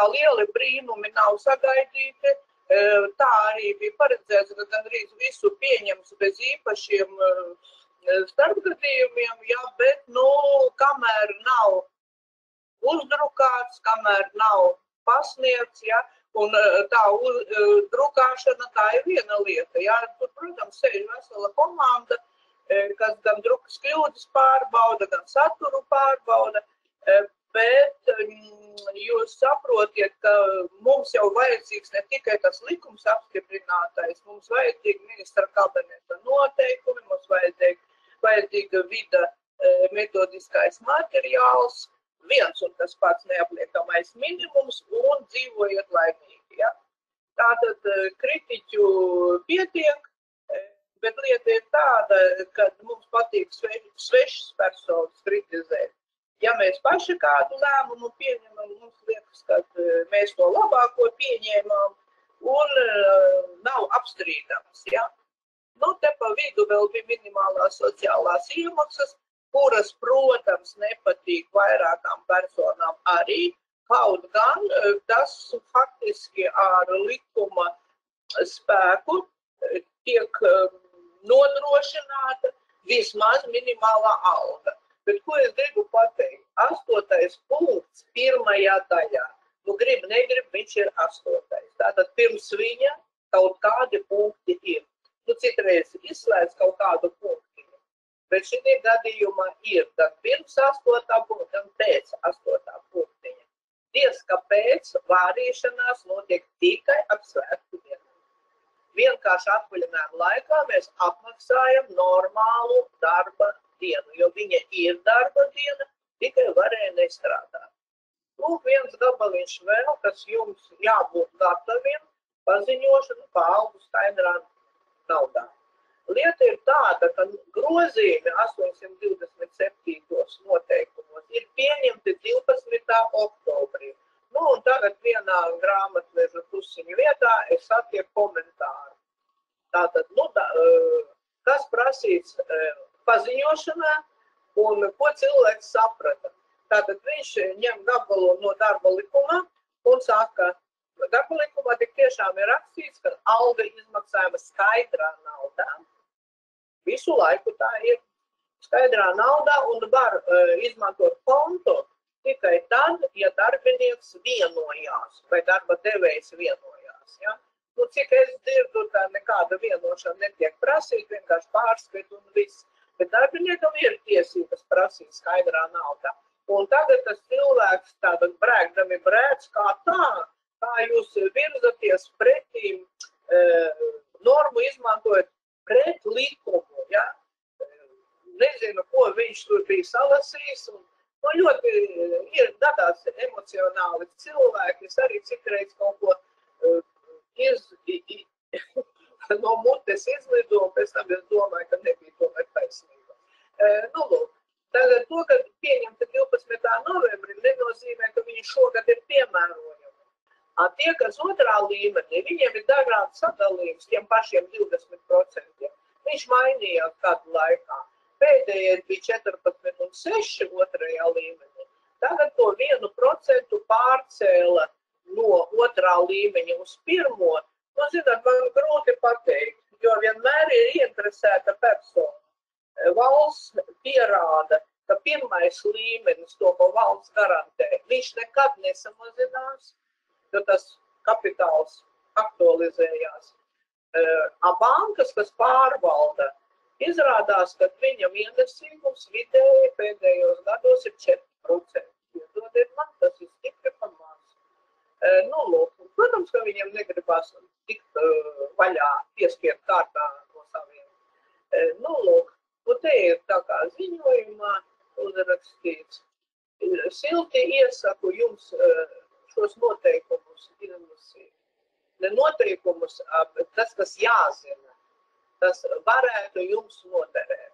tā lieli brīnumi nav sagaidīti. Tā arī bija paredzēts, ka gandrīz visu pieņems bez īpašiem starpgadījumiem, ja, bet, nu, kamēr nav uzdrukāts, kamēr nav pasniegts, ja, un tā drukāšana, tā ir viena lieta, ja, tur, protams, sēž vesela komanda, kas gan drukas kļūdas pārbauda, gan saturu pārbauda, bet jūs saprotiet, ka mums jau vajadzīgs ne tikai tas likums apstiprinātais, mums vajadzīgi ministra kabineta noteikumi, mums vajadzīga vida metodiskais materiāls, viens un tas pats neapliekamais minimums un dzīvojiet laimīgi. Ja? Tātad kritiķu pietiek, bet lieta ir tāda, ka mums patīk svešas personas kritizēt. Ja mēs paši kādu lēmumu pieņemam, mums liekas, ka mēs to labāko pieņēmām un nav apstrīdams. Ja? Nu, te pa vidu vēl bija minimālās sociālās iemaksas, kuras, protams, nepatīk vairākām personām arī, kaut gan tas faktiski ar likuma spēku tiek nodrošināta vismaz minimālā alga. Bet ko es gribu pateikt? 8. punkts pirmajā daļā. Nu, negrib, viņš ir 8. Tātad pirms viņa kaut kādi punkti ir. Nu, citreiz izslēdz kaut kādu punktu. Bet šī gadījumā ir tad pirms 8. punkta un pēc 8. punktiņa. Diez kāpēc vārīšanās notiek tikai ap svētku dienu. Vienkārši atvaļinājuma laikā mēs apmaksājam normālu darba dienu, jo viņa ir darba diena, tikai varēja nestrādāt. Lūk, viens gabaliņš vēl, kas jums jābūt gataviem paziņošanu pa algu skaidrā naudā. Lieta ir tāda, ka grozījumi 827. noteikumos ir pieņemti 12. oktobrī. Nu, un tagad vienā grāmatveža tusiņu vietā es satieku komentāru. Tātad, nu, kas prasīts paziņošanā un ko cilvēks saprata. Tātad viņš ņem gabalu no darba likuma un saka, darba likumā tik tiešām ir rakstīts, ka alga izmaksājuma skaidrā naudā. Visu laiku tā ir skaidrā naudā un var izmantot kontu tikai tad, ja darbinieks vienojās vai darba devējs vienojās. Ja? Nu, cik es dzirdu, tā nekāda vienošana netiek prasīt, vienkārši pārskait un viss. Bet darbiniekam ir tiesības prasīt skaidrā naudā. Un tagad tas cilvēks tātad brēkdami brēc, kā jūs virzaties pretīm normu izmantojot pret likumu. Ja? Nezinu, ko viņš tur bija salasījis. Un ļoti ir dadās emocionāli cilvēki. Es arī citreiz kaut ko no mutes izlido, un pēc tam es domāju, ka nebija tomēr taisnība. Nu, lūk, tagad to, ka pieņemta 12. novembrī, nenozīmē, ka viņi šogad ir piemērojami. Tie, kas otrā līmenī, viņiem ir dažāds sadalījums, tiem pašiem 20%. Viņš mainījās kādu laikā. Pēdējais bija 14,6 otrajā līmenī. Tagad to 1% pārcēla no otrā līmeņa uz pirmo. Nu, zināt, man grūti pateikt, jo vienmēr ir ieinteresēta persona. Valsts pierāda, ka pirmais līmenis, to, ko valsts garantē, viņš nekad nesamazinās, jo tas kapitāls aktualizējās. Bankas, kas pārvalda, izrādās, ka viņam ienesīgums vidēji pēdējos gados ir 4%. Iedodiet man, tas ir stipri pamāc. Nu, lūk, protams, ka viņam negribas tikt vaļā, piespiet kārtā no saviem. Nu, lūk, un te ir tā kā ziņojumā uzrakstīts. Silti iesaku jums šos noteikumus izlasīt. Ne noteikumus, bet tas, kas jāzina, tas varētu jums noderēt.